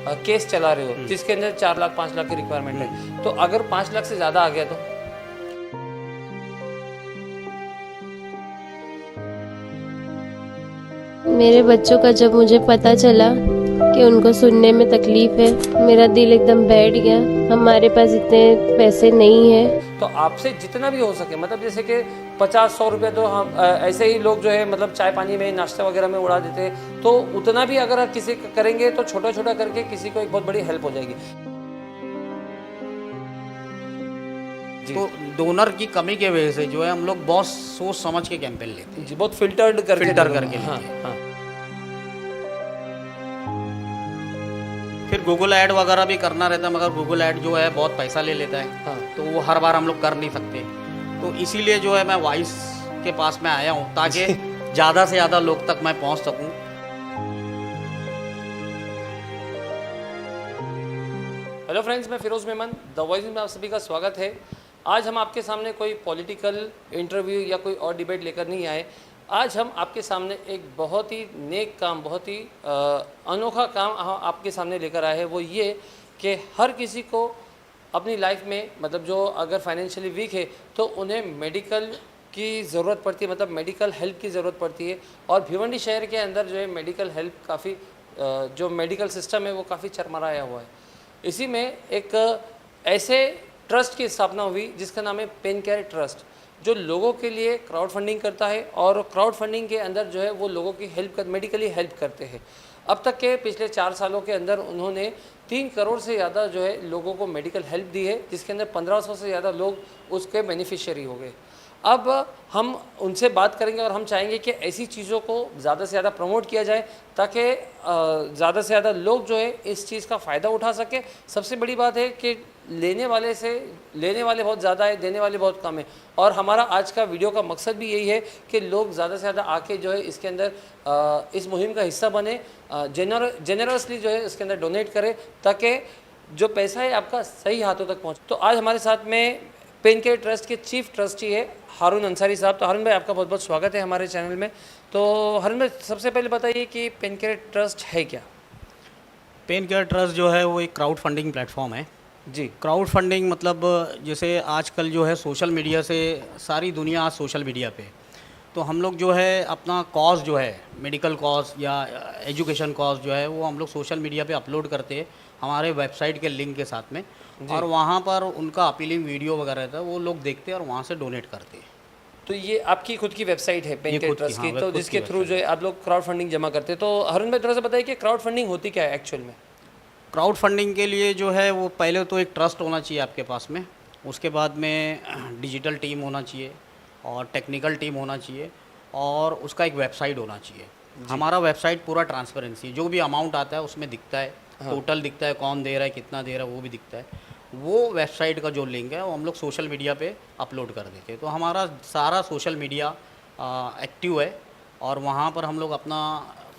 Case चला रहे हो जिसके अंदर 4 लाख 5 लाख की रिक्वायरमेंट है, तो अगर 5 लाख से ज़्यादा आ गया तो मेरे बच्चों का जब मुझे पता चला कि उनको सुनने में तकलीफ है, मेरा दिल एकदम बैठ गया। हमारे पास इतने पैसे नहीं है। तो आपसे जितना भी हो सके, मतलब जैसे कि 50-100 रुपये तो हम ऐसे ही लोग जो है मतलब चाय पानी में नाश्ता वगैरह में उड़ा देते हैं, तो उतना भी अगर आप किसी का करेंगे तो छोटा छोटा करके किसी को एक बहुत बड़ी हेल्प हो जाएगी। तो डोनर की कमी के वजह से जो है हम लोग बहुत सोच समझ के कैंपेन लेते हैं जी, बहुत फिल्टर करके हाँ। हाँ। फिर गूगल ऐड वगैरह भी करना रहता है, मगर गूगल ऐड जो है बहुत पैसा ले लेता है। हाँ। तो वो हर बार हम लोग कर नहीं सकते, तो इसीलिए जो है मैं वॉइस के पास में आया हूँ ताकि ज़्यादा से ज़्यादा लोग तक मैं पहुँच सकूँ। हेलो फ्रेंड्स, मैं फिरोज मेमन, द वॉइस में आप सभी का स्वागत है। आज हम आपके सामने कोई पॉलिटिकल इंटरव्यू या कोई और डिबेट लेकर नहीं आए। आज हम आपके सामने एक बहुत ही नेक काम, बहुत ही अनोखा काम हम आपके सामने लेकर आए हैं। वो ये कि हर किसी को अपनी लाइफ में, मतलब जो अगर फाइनेंशियली वीक है तो उन्हें मेडिकल की ज़रूरत पड़ती है, मतलब मेडिकल हेल्प की ज़रूरत पड़ती है। और भिवंडी शहर के अंदर जो है मेडिकल हेल्प काफ़ी, जो मेडिकल सिस्टम है वो काफ़ी चरमराया हुआ है। इसी में एक ऐसे ट्रस्ट की स्थापना हुई जिसका नाम है पेन केयर ट्रस्ट, जो लोगों के लिए क्राउड फंडिंग करता है और क्राउड फंडिंग के अंदर जो है वो लोगों की मेडिकली हेल्प करते हैं। अब तक के पिछले 4 सालों के अंदर उन्होंने 3 करोड़ से ज़्यादा जो है लोगों को मेडिकल हेल्प दी है, जिसके अंदर 1500 से ज़्यादा लोग उसके बेनिफिशियरी हो गए। अब हम उनसे बात करेंगे और हम चाहेंगे कि ऐसी चीज़ों को ज़्यादा से ज़्यादा प्रमोट किया जाए ताकि ज़्यादा से ज़्यादा लोग जो है इस चीज़ का फ़ायदा उठा सके। सबसे बड़ी बात है कि लेने वाले बहुत ज़्यादा है, देने वाले बहुत कम है। और हमारा आज का वीडियो का मकसद भी यही है कि लोग ज़्यादा से ज़्यादा आके जो है इसके अंदर इस मुहिम का हिस्सा बने, जेनरसली जो है इसके अंदर डोनेट करें ताकि जो पैसा है आपका सही हाथों तक पहुँचे। तो आज हमारे साथ में पेन केयर ट्रस्ट के चीफ ट्रस्टी है हारून अंसारी साहब। तो हारून भाई, आपका बहुत बहुत स्वागत है हमारे चैनल में। तो हारून भाई, सबसे पहले बताइए कि पेन केयर ट्रस्ट है क्या? पेन केयर ट्रस्ट जो है वो एक क्राउड फंडिंग प्लेटफॉर्म है जी। क्राउड फंडिंग मतलब जैसे आजकल जो है सोशल मीडिया से सारी दुनिया आज सोशल मीडिया पे, तो हम लोग जो है अपना कॉज जो है मेडिकल कॉज या एजुकेशन कॉज जो है वो हम लोग सोशल मीडिया पे अपलोड करते हैं हमारे वेबसाइट के लिंक के साथ में, और वहाँ पर उनका अपीलिंग वीडियो वगैरह रहता है, वो लोग देखते हैं और वहाँ से डोनेट करते हैं। तो ये आपकी खुद की वेबसाइट है पेन केयर ट्रस्ट की, हाँ, तो जिसके थ्रू जो है आप लोग क्राउड फंडिंग जमा करते हैं। तो हारून भाई, थोड़ा सा बताइए कि क्राउड फंडिंग होती क्या है एक्चुअल में? क्राउड फंडिंग के लिए जो है वो पहले तो एक ट्रस्ट होना चाहिए आपके पास में, उसके बाद में डिजिटल टीम होना चाहिए और टेक्निकल टीम होना चाहिए और उसका एक वेबसाइट होना चाहिए। हमारा वेबसाइट पूरा ट्रांसपेरेंसी है, जो भी अमाउंट आता है उसमें दिखता है। हाँ। टोटल दिखता है, कौन दे रहा है, कितना दे रहा है, वो भी दिखता है। वो वेबसाइट का जो लिंक है वो हम लोग सोशल मीडिया पे अपलोड कर देते हैं, तो हमारा सारा सोशल मीडिया एक्टिव है और वहाँ पर हम लोग अपना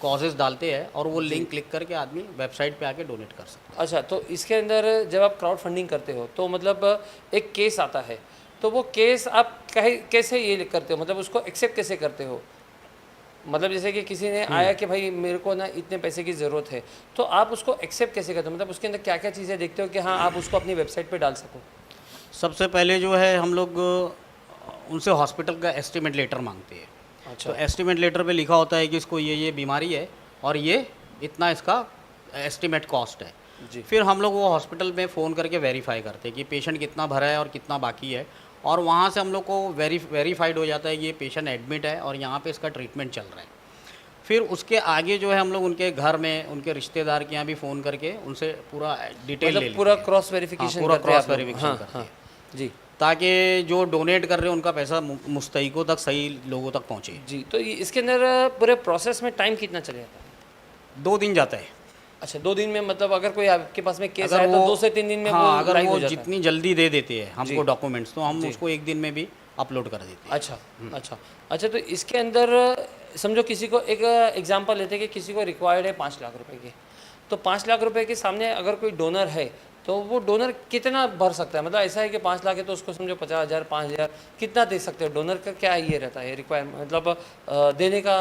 कॉजेज़ डालते हैं और वो लिंक क्लिक करके आदमी वेबसाइट पे आके डोनेट कर सकता है। अच्छा, तो इसके अंदर जब आप क्राउड फंडिंग करते हो तो मतलब एक केस आता है, तो वो केस आप कैसे ये करते हो, मतलब उसको एक्सेप्ट कैसे करते हो? मतलब जैसे कि किसी ने आया कि भाई मेरे को ना इतने पैसे की ज़रूरत है, तो आप उसको एक्सेप्ट कैसे करते हो? मतलब उसके अंदर क्या क्या चीज़ें देखते हो कि हाँ आप उसको अपनी वेबसाइट पे डाल सको? सबसे पहले जो है हम लोग उनसे हॉस्पिटल का एस्टीमेट लेटर मांगते हैं। अच्छा। तो एस्टीमेट लेटर पे लिखा होता है कि इसको ये बीमारी है और ये इतना इसका एस्टीमेट कॉस्ट है जी। फिर हम लोग वो हॉस्पिटल में फ़ोन करके वेरीफाई करते हैं कि पेशेंट कितना भरा है और कितना बाकी है, और वहाँ से हम लोग को वेरीफाइड हो जाता है कि ये पेशेंट एडमिट है और यहाँ पे इसका ट्रीटमेंट चल रहा है। फिर उसके आगे जो है हम लोग उनके घर में, उनके रिश्तेदार के यहाँ भी फ़ोन करके उनसे पूरा डिटेल मतलब पूरा क्रॉस वेरिफिकेशन पूरा करते हैं क्रॉस आप लोग? वेरिफिकेशन हाँ, करते हाँ, हैं जी ताकि जो डोनेट कर रहे हैं उनका पैसा मुस्तहिकों तक, सही लोगों तक पहुँचे। जी। तो इसके अंदर पूरे प्रोसेस में टाइम कितना चले जाता है? 2 दिन जाता है। अच्छा, 2 दिन में, मतलब अगर कोई आपके पास में केस अगर आया तो वो 2 से 3 दिन में हाँ, वो अगर लाइव वो हो जाता है? जितनी जल्दी दे देते हैं हमको जी। डॉक्यूमेंट्स, तो हम जी। उसको 1 दिन में भी अपलोड कर देते हैं। अच्छा, अच्छा, अच्छा। तो इसके अंदर समझो किसी को, एक एग्जांपल लेते हैं कि किसी को रिक्वायर्ड है 5 लाख रुपए की, तो 5 लाख रुपए के सामने अगर कोई डोनर है तो वो डोनर कितना भर सकता है? मतलब ऐसा है कि 5 लाख है तो उसको समझो 50,000 5,000 कितना दे सकते हो? डोनर का क्या ये रहता है रिक्वायरमेंट, मतलब देने का?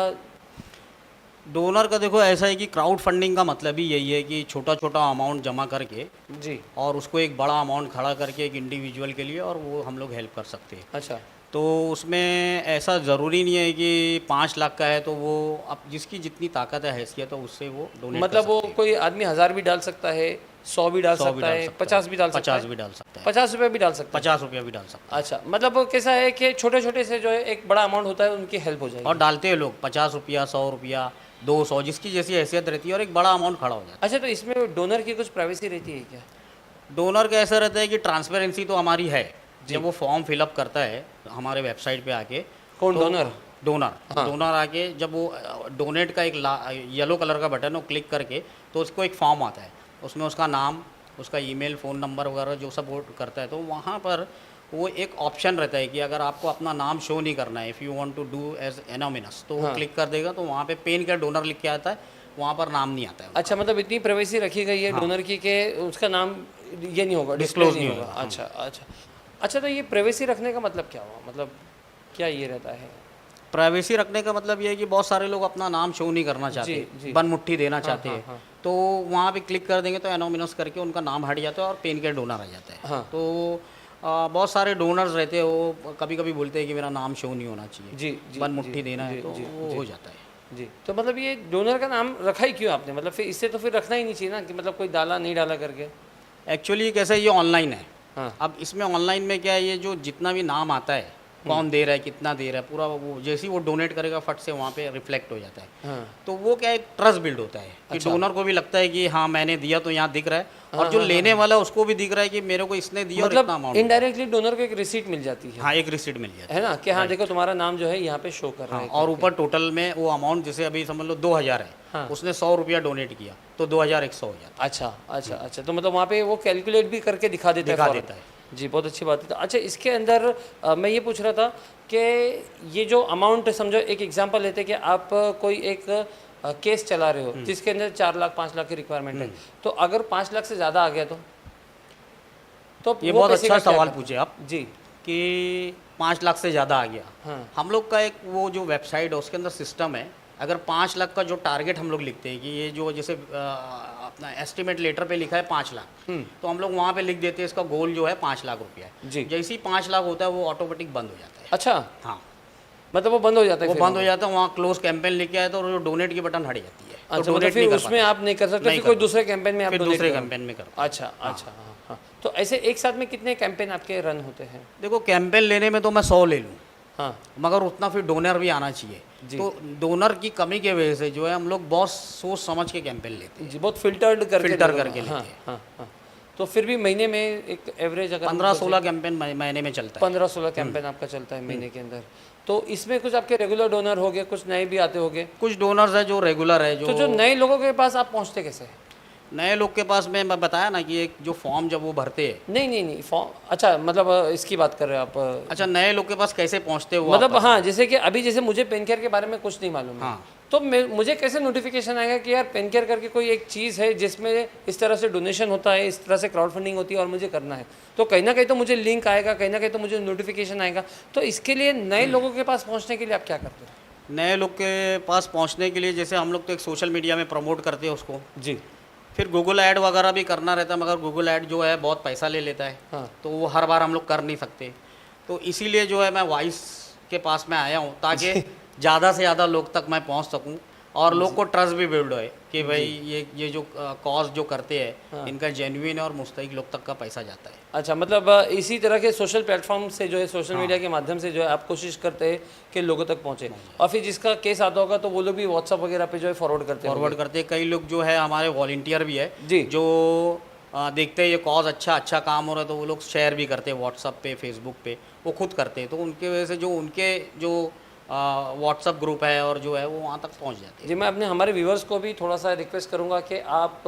डोनर का देखो ऐसा है कि क्राउड फंडिंग का मतलब ही यही है कि छोटा छोटा अमाउंट जमा करके जी। और उसको एक बड़ा अमाउंट खड़ा करके एक इंडिविजुअल के लिए, और वो हम लोग हेल्प कर सकते हैं। अच्छा। तो उसमें ऐसा ज़रूरी नहीं है कि 5 लाख का है तो वो अब जिसकी जितनी ताकत है, हैसियत है, उससे वो डोनेट मतलब वो कोई आदमी 1000 भी डाल सकता है, 100 भी डाल 100 भी सकता डाल है, सकता 50 भी डाल सकता 50 है, भी डाल सकता है, 50 रुपये भी डाल सकता है। 50 रुपया भी डाल सकता अच्छा, मतलब वो कैसा है कि छोटे छोटे से जो है एक बड़ा अमाउंट होता है, उनकी हेल्प हो है। जाएगी। और डालते हैं लोग 50 रुपया, 100 रुपया, 200, जिसकी जैसी हैसियत रहती है, और एक बड़ा अमाउंट खड़ा हो जाता अच्छा, तो इसमें डोनर की कुछ प्राइवेसी रहती है क्या? है। डोनर का ऐसा रहता है कि ट्रांसपेरेंसी तो हमारी है। जब वो फॉर्म फिलअप करता है हमारे वेबसाइट पे आके, कौन, तो डोनर? डोनर हाँ। डोनर आके जब वो डोनेट का एक येलो कलर का बटन है, वो क्लिक करके तो उसको एक फॉर्म आता है, उसमें उसका नाम, उसका ईमेल, फ़ोन नंबर वगैरह जो सब वो करता है, तो वहाँ पर वो एक ऑप्शन रहता है कि अगर आपको अपना नाम शो नहीं करना है, if you want to do as anonymous, तो वो हाँ। क्लिक कर देगा, तो वहाँ पे पेन का डोनर लिख के आता है, वहाँ पर नाम नहीं आता है। अच्छा, मतलब इतनी प्राइवेसी रखी गई है डोनर की कि उसका नाम ये नहीं होगा, डिस्क्लोज Disclose नहीं नहीं होगा। होगा, अच्छा अच्छा अच्छा, तो ये प्राइवेसी रखने का मतलब क्या हुआ? मतलब क्या ये रहता है? प्राइवेसी रखने का मतलब ये है कि बहुत सारे लोग अपना नाम शो नहीं करना चाहते, जी। बन मुट्ठी देना हाँ, चाहते हाँ, हैं, हाँ। तो वहाँ पे क्लिक कर देंगे तो एनोमिनस करके उनका नाम हट जाता है और पेन के डोनर आ जाता है। हाँ। तो बहुत सारे डोनर्स रहते हैं, वो कभी कभी बोलते हैं कि मेरा नाम शो नहीं होना चाहिए, जी जी बन जी, मुट्ठी देना जी, है, तो जी, वो जी। हो जाता है। जी, तो मतलब ये डोनर का नाम रखा ही क्यों आपने? मतलब फिर इससे तो फिर रखना ही नहीं चाहिए ना, कि मतलब कोई डाला नहीं डाला करके। एक्चुअली कैसा है, ये ऑनलाइन है। हाँ। अब इसमें ऑनलाइन में क्या है, ये जो जितना भी नाम आता है, कौन दे रहा है, कितना दे रहा है, पूरा वो जैसे ही वो डोनेट करेगा फट से वहाँ पे रिफ्लेक्ट हो जाता है। हाँ। तो वो क्या है, ट्रस्ट बिल्ड होता है कि अच्छा। डोनर को भी लगता है कि हाँ मैंने दिया तो यहाँ दिख रहा है, हाँ, और जो हाँ, लेने वाला है उसको भी दिख रहा है कि मेरे को इसने दिया और इतना मतलब अमाउंट। इनडायरेक्टली डोनर को एक रिसीट मिल जाती है। हाँ, एक रिसीट मिल जाती है ना, कि हाँ देखो तुम्हारा नाम जो है यहाँ पे शो कर रहा हाँ, है। और ऊपर टोटल में वो अमाउंट, जैसे अभी समझ लो 2000 है, हाँ। उसने 100 रुपया डोनेट किया तो 2100 हो जाता अच्छा अच्छा अच्छा, तो मतलब वहाँ पे वो कैलकुलेट भी करके दिखा देता है, दिखा फौरन। देता है। जी, बहुत अच्छी बात है। तो अच्छा, इसके अंदर मैं ये पूछ रहा था कि ये जो अमाउंट, समझो एक एग्जांपल लेते हैं कि आप कोई एक केस चला रहे हो जिसके अंदर 4 लाख 5 लाख की रिक्वायरमेंट है, तो अगर 5 लाख से ज़्यादा आ गया तो ये वो बहुत पैसे अच्छा का क्या सवाल करते पूछे आप हैं? जी। कि 5 लाख से ज़्यादा आ गया। हाँ। हम लोग का एक वो जो वेबसाइट है उसके अंदर सिस्टम है, अगर 5 लाख का जो टारगेट हम लोग लिखते हैं कि ये जो जैसे अपना एस्टिमेट लेटर पे लिखा है 5 लाख, तो हम लोग वहाँ पे लिख देते हैं इसका गोल जो है 5 लाख रुपया है। जी। जैसे ही 5 लाख होता है वो ऑटोमेटिक बंद हो जाता है। अच्छा, हाँ, मतलब वो बंद हो जाता है वो फिर बंद हो जाता है, वहाँ क्लोज कैंपेन लिखे आए तो डोनेट की बटन हट जाती है। तो अच्छा, मतलब donate फिर नहीं कर उसमें पाते। आप नहीं कर सकते, नहीं फिर कर कोई पाते। दूसरे कैंपेन में आप फिर donate दूसरे करो। कैंपेन में करते हैं। अच्छा अच्छा, हाँ हाँ। तो ऐसे एक साथ में कितने कैंपेन आपके रन होते हैं? देखो, कैंपेन लेने में तो मैं 100 ले लूँ, हाँ मगर उतना फिर डोनर भी आना चाहिए। जी। तो डोनर की कमी की वजह से जो है हम लोग बहुत सोच समझ के कैंपेन लेते हैं, जी, बहुत फिल्टर करके फिल्टर देखो। करके लेते हाँ हैं। हाँ हाँ। तो फिर भी महीने में एक एवरेज अगर 15-16 कैंपेन महीने में चलता है। 15-16 कैंपेन आपका चलता है महीने के अंदर। तो इसमें कुछ आपके रेगुलर डोनर हो गए, कुछ नए भी आते होंगे। कुछ डोनर्स है जो रेगुलर है, तो जो नए लोगों के पास आप पहुंचते कैसे हैं? नए लोग के पास मैं बताया ना कि एक जो फॉर्म जब वो भरते हैं। नहीं नहीं नहीं, फॉर्म, अच्छा मतलब इसकी बात कर रहे हो आप? अच्छा, नए लोग के पास कैसे पहुंचते हो मतलब हाँ, जैसे कि अभी जैसे मुझे पेन केयर के बारे में कुछ नहीं मालूम है, हाँ। तो मुझे कैसे नोटिफिकेशन आएगा कि यार पेन केयर करके कोई एक चीज़ है जिसमें इस तरह से डोनेशन होता है, इस तरह से क्राउड फंडिंग होती है और मुझे करना है? तो कहीं ना कहीं तो मुझे लिंक आएगा, कहीं ना कहीं तो मुझे नोटिफिकेशन आएगा। तो इसके लिए नए लोगों के पास पहुँचने के लिए आप क्या करते हो? नए लोग के पास पहुंचने के लिए जैसे हम लोग तो एक सोशल मीडिया में प्रमोट करते हैं उसको, जी। फिर गूगल ऐड वगैरह भी करना रहता है, मगर गूगल ऐड जो है बहुत पैसा ले लेता है। हाँ। तो वो हर बार हम लोग कर नहीं सकते, तो इसीलिए जो है मैं वॉइस के पास में आया हूँ ताकि ज़्यादा से ज़्यादा लोग तक मैं पहुँच सकूँ और लोग को ट्रस्ट भी बिल्ड होए कि भाई ये जो कॉज जो करते हैं इनका जेन्युइन है और मुस्तहिक लोग तक का पैसा जाता है। अच्छा, मतलब इसी तरह के सोशल प्लेटफॉर्म से जो है, सोशल मीडिया के माध्यम से जो है आप कोशिश करते हैं कि लोगों तक पहुंचे, और फिर जिसका केस आता होगा तो वो लोग भी व्हाट्सअप वगैरह पे जो है फॉरवर्ड करते हैं। फॉरवर्ड करते हैं, कई लोग जो है हमारे वॉलंटियर भी है जी। जो देखते हैं ये कॉज अच्छा काम हो रहा है तो वो लोग शेयर भी करते हैं व्हाट्सअप पे, फेसबुक पे, वो खुद करते हैं। तो उनके वजह से जो उनके जो व्हाट्सअप ग्रुप है और जो है वो वहाँ तक पहुँच जाते हैं। जी, मैं अपने हमारे व्यूवर्स को भी थोड़ा सा रिक्वेस्ट करूंगा कि आप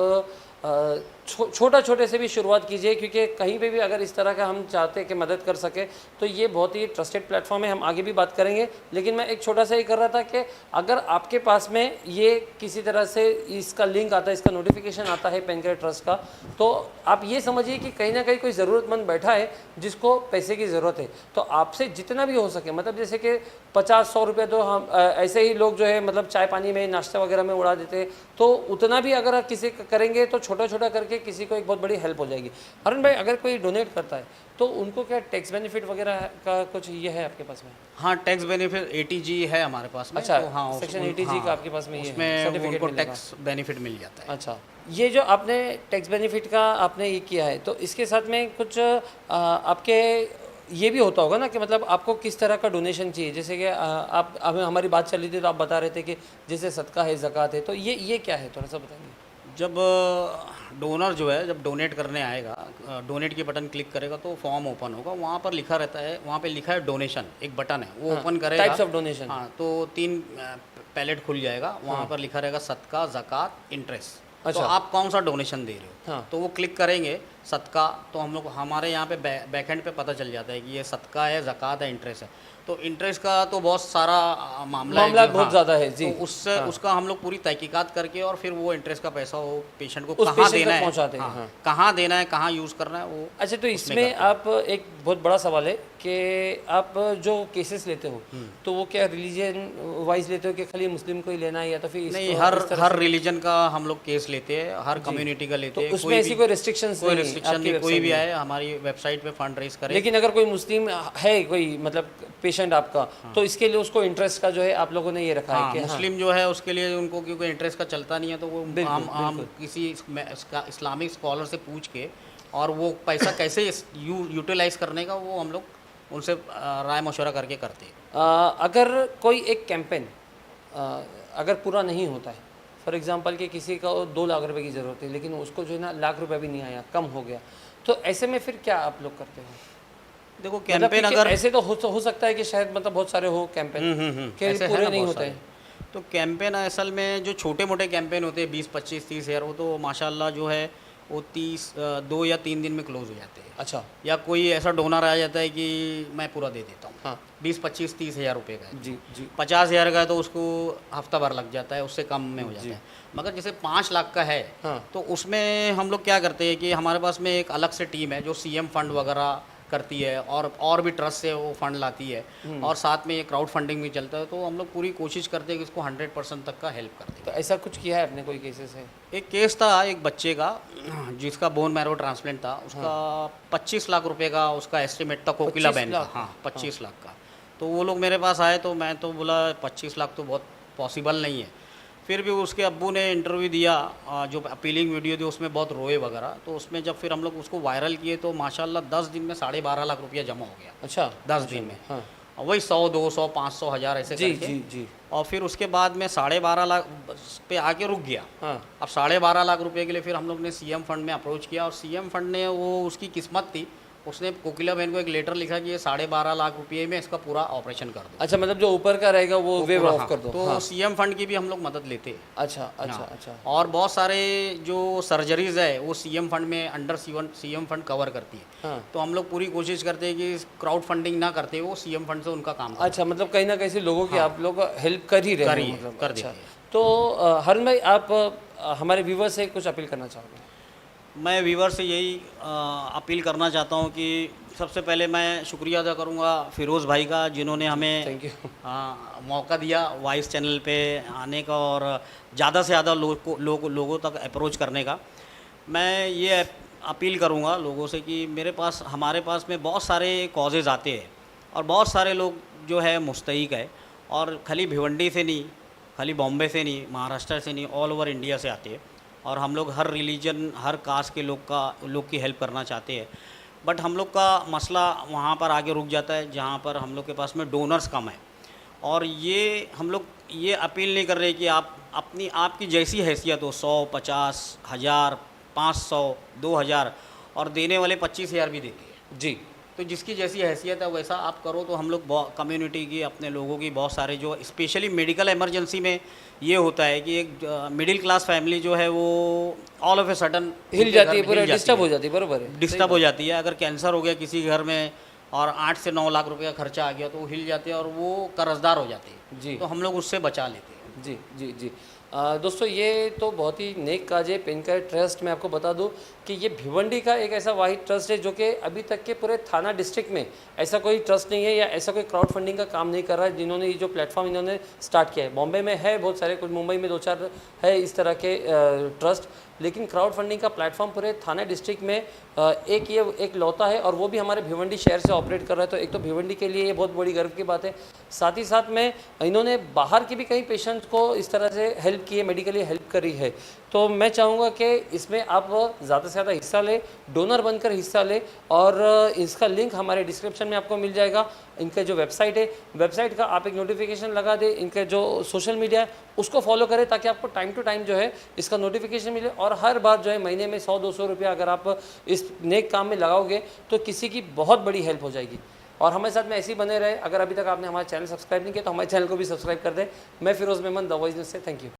छोटा छोटे से भी शुरुआत कीजिए, क्योंकि कहीं पे भी अगर इस तरह का हम चाहते हैं कि मदद कर सके तो ये बहुत ही ट्रस्टेड प्लेटफॉर्म है। हम आगे भी बात करेंगे, लेकिन मैं एक छोटा सा ये कर रहा था कि अगर आपके पास में ये किसी तरह से इसका लिंक आता है, इसका नोटिफिकेशन आता है पेनकेयर ट्रस्ट का, तो आप ये समझिए कि कहीं ना कहीं कोई ज़रूरतमंद बैठा है जिसको पैसे की ज़रूरत है। तो आपसे जितना भी हो सके, मतलब जैसे कि 50-100 रुपये तो हम ऐसे ही लोग जो है मतलब चाय पानी में, नाश्ता वगैरह में उड़ा देते हैं, तो उतना भी अगर आप किसी का करेंगे तो छोटा छोटा करके किसी को एक बहुत बड़ी हेल्प हो जाएगी। अरुण भाई, अगर कोई डोनेट करता है तो उनको क्या टैक्स बेनिफिट वगैरह का कुछ ये है आपके पास में? हाँ, टैक्स बेनिफिट ATG है हमारे पास में। अच्छा, तो हाँ, सेक्शन 80G का आपके पास में ये है, उसमें सर्टिफिकेट उनको मिलेगा। टैक्स बेनिफिट मिल जाता है। अच्छा, ये जो आपने टैक्स बेनिफिट का आपने ये किया है, तो इसके साथ में कुछ आपके ये भी होता होगा ना कि मतलब आपको किस तरह का डोनेशन चाहिए? जैसे कि आप हमें हमारी बात चल रही थी तो आप बता रहे थे कि जैसे सदका है, ज़कात है, तो ये क्या है, थोड़ा सा बताएंगे। जब डोनर जो है, जब डोनेट करने आएगा, डोनेट की बटन क्लिक करेगा तो फॉर्म ओपन होगा। वहाँ पर लिखा रहता है, वहाँ पे लिखा है डोनेशन, एक बटन है, वो ओपन करेगा। Types of donation. हाँ, तो 3 पैलेट खुल जाएगा। वहाँ पर लिखा रहेगा सदका, ज़कात, इंटरेस्ट। अच्छा। तो आप कौन सा डोनेशन दे रहे हो। हाँ। तो वो क्लिक करेंगे सदका, तो हम लोग हमारे यहाँ पे बैकएंड पे पता चल जाता है कि ये सदका है, ज़कात है, इंटरेस्ट है। तो इंटरेस्ट का तो बहुत सारा मामला मामला है जो- बहुत हाँ, ज़्यादा है जी। तो उससे उसका हम लोग पूरी तहकीकात करके और फिर वो इंटरेस्ट का पैसा वो पेशेंट को उस कहाँ patient देना तक है, पहुँचाते हैं, हाँ, हाँ। कहाँ देना है, कहाँ यूज़ करना है वो। अच्छा, तो इसमें आप एक बहुत बड़ा सवाल है कि आप जो केसेस लेते हो तो वो क्या रिलीजन वाइज लेते हो कि खाली मुस्लिम को ही लेना है, या तो फिर नहीं, इसको हर इस तरह हर से? रिलीजन का हम लोग केस लेते हैं, हर कम्युनिटी का लेते तो हैं। उसमें ऐसी कोई restrictions कोई नहीं है रिस्ट्रिक्शन आपकी नहीं, कोई website भी में? आए हमारी वेबसाइट पे फंड रेज करे। लेकिन अगर कोई मुस्लिम है, कोई मतलब पेशेंट आपका, तो इसके लिए उसको इंटरेस्ट का जो है आप लोगों ने ये रखा है हाँ, कि मुस्लिम जो है उसके लिए उनको क्योंकि इंटरेस्ट का चलता नहीं है, तो वो बिल्कुल, हम किसी इस्लामिक स्कॉलर से पूछ के और वो पैसा कैसे यूटिलाइज करने का वो हम लोग उनसे राय मशवरा करके करते हैं। अगर कोई एक कैंपेन अगर पूरा नहीं होता है, फॉर एग्जांपल कि किसी को 2 लाख रुपए की ज़रूरत है, लेकिन उसको जो है ना लाख रुपए भी नहीं आया, कम हो गया, तो ऐसे में फिर क्या आप लोग करते हो? देखो, मतलब कैंपेन कि अगर ऐसे तो हो सकता है कि शायद मतलब बहुत सारे हो कैंपेन के ऐसे है पूरे ना नहीं बहुत होते सारे। हैं। तो कैंपेन असल में जो छोटे मोटे कैंपेन होते हैं 20, 25, 30 हज़ार, वो तो माशाल्लाह जो है वो 2 या 3 दिन में क्लोज हो जाते हैं। अच्छा, या कोई ऐसा डोनर आ जाता है कि मैं पूरा दे देता हूँ, हाँ 20, 25, 30 हज़ार रुपये का है। जी जी, 50 हज़ार का है तो उसको हफ्ता भर लग जाता है, उससे कम में हो जाता है। मगर जैसे 5 लाख का है, हाँ। तो उसमें हम लोग क्या करते हैं कि हमारे पास में एक अलग से टीम है जो CM फंड वगैरह करती है और भी ट्रस्ट से वो फंड लाती है, और साथ में ये क्राउड फंडिंग भी चलता है। तो हम लोग पूरी कोशिश करते हैं कि इसको 100% तक का हेल्प कर दें। तो ऐसा कुछ किया है आपने? कोई केसेस है? एक केस था एक बच्चे का जिसका बोन मैरो ट्रांसप्लांट था, उसका 25 लाख रुपए का उसका एस्टिमेट था कोकिला 25 बैंक का। लाख? हाँ, 25 लाख का। तो वो लोग मेरे पास आए तो मैं तो बोला 25 लाख तो बहुत पॉसिबल नहीं है। फिर भी उसके अब्बू ने इंटरव्यू दिया, जो अपीलिंग वीडियो थी उसमें बहुत रोए वगैरह। तो उसमें जब फिर हम लोग उसको वायरल किए तो माशाल्लाह 10 दिन में 12.5 लाख रुपया जमा हो गया। अच्छा, 10 दिन में, हाँ वही 100, 200, 500, 1000 ऐसे जी करके। जी जी, और फिर उसके बाद में 12.5 लाख पे आके रुक गया। हाँ अब 12.5 लाख रुपए के लिए फिर हम लोग ने CM फंड में अप्रोच किया, और CM फंड ने, वो उसकी किस्मत थी, उसने कोकिला बहन को एक लेटर लिखा कि ये 12.5 लाख रुपये में इसका पूरा ऑपरेशन कर दो। अच्छा, मतलब जो ऊपर का रहेगा वो वेव पूरा, ऑफ हाँ। कर दो। तो हाँ। CM फंड की भी हम लोग मदद लेते हैं। अच्छा अच्छा हाँ। अच्छा, और बहुत सारे जो सर्जरीज है वो CM फंड में अंडर CM फंड कवर करती है। हाँ। तो हम लोग पूरी कोशिश करते हैं कि क्राउड फंडिंग ना करते, वो CM फंड से उनका काम करते अच्छा, मतलब कहीं ना कहीं से लोगों की आप लोग हेल्प कर ही रहे कर हो, ही है, मतलब कर अच्छा। देते हैं। तो हरुण भाई, आप हमारे व्यूवर से कुछ अपील करना चाहोगे? मैं व्यूवर से यही अपील करना चाहता हूँ कि सबसे पहले मैं शुक्रिया अदा करूँगा फ़िरोज़ भाई का, जिन्होंने हमें थैंक यू। मौका दिया वॉइस चैनल पे आने का और ज़्यादा से ज़्यादा लोगों तक अप्रोच करने का। मैं ये अपील करूँगा लोगों से कि हमारे पास में बहुत सारे कॉजेज़ आते हैं, और बहुत सारे लोग जो है मुस्तहिक है, और खाली भिवंडी से नहीं, खाली बॉम्बे से नहीं, महाराष्ट्र से नहीं, ऑल ओवर इंडिया से आते हैं। और हम लोग हर रिलीजन, हर कास्ट के लोग की हेल्प करना चाहते हैं। बट हम लोग का मसला वहाँ पर आगे रुक जाता है जहाँ पर हम लोग के पास में डोनर्स कम है। और ये हम लोग ये अपील नहीं कर रहे कि आपकी जैसी हैसियत हो, 100, 50, 1000, 500, 2000, और देने वाले 25,000 भी देते हैं। जी, तो जिसकी जैसी हैसियत है वैसा आप करो। तो हम लोग कम्युनिटी की, अपने लोगों की बहुत सारे जो स्पेशली मेडिकल इमरजेंसी में ये होता है कि एक मिडिल क्लास फैमिली जो है वो ऑल ऑफ ए सडन हिल जाती है, पूरा डिस्टर्ब हो जाती है, बरोबर है, डिस्टर्ब हो जाती है। अगर कैंसर हो गया किसी घर में और 8 से 9 लाख रुपए का खर्चा आ गया तो वो हिल जाते हैं और वो कर्जदार हो जाते हैं जी। तो हम लोग उससे बचा लेते हैं। जी जी जी। दोस्तों ये तो बहुत ही नेक काज है। पेनकेयर ट्रस्ट, मैं आपको बता दूं कि ये भिवंडी का एक ऐसा वाहिद ट्रस्ट है जो कि अभी तक के पूरे थाना डिस्ट्रिक्ट में ऐसा कोई ट्रस्ट नहीं है या ऐसा कोई क्राउड फंडिंग का काम नहीं कर रहा है जिन्होंने ये जो प्लेटफॉर्म इन्होंने स्टार्ट किया है। बॉम्बे में है बहुत सारे, कुछ मुंबई में 2-4 है इस तरह के ट्रस्ट, लेकिन क्राउड फंडिंग का प्लेटफॉर्म पूरे थाना डिस्ट्रिक्ट में एक लौता है और वो भी हमारे भिवंडी शहर से ऑपरेट कर रहा है। तो एक तो भिवंडी के लिए ये बहुत बड़ी गर्व की बात है। साथ ही साथ में इन्होंने बाहर के भी कई पेशेंट्स को इस तरह से हेल्प की है, मेडिकली हेल्प करी है। तो मैं चाहूँगा कि इसमें आप ज़्यादा से ज़्यादा हिस्सा लें, डोनर बनकर हिस्सा लें और इसका लिंक हमारे डिस्क्रिप्शन में आपको मिल जाएगा। इनका जो वेबसाइट है, वेबसाइट का आप एक नोटिफिकेशन लगा दें, इनका जो सोशल मीडिया है उसको फॉलो करें ताकि आपको टाइम टू टाइम जो है इसका नोटिफिकेशन मिले और हर बार जो है महीने में 100-200 रुपया अगर आप इस नेक काम में लगाओगे तो किसी की बहुत बड़ी हेल्प हो जाएगी। और हमारे साथ में ऐसे ही बने रहे। अगर अभी तक आपने हमारा चैनल सब्सक्राइब नहीं किया तो हमारे चैनल को भी सब्सक्राइब कर दें। मैं Firoz Memon, the voice news से, थैंक यू।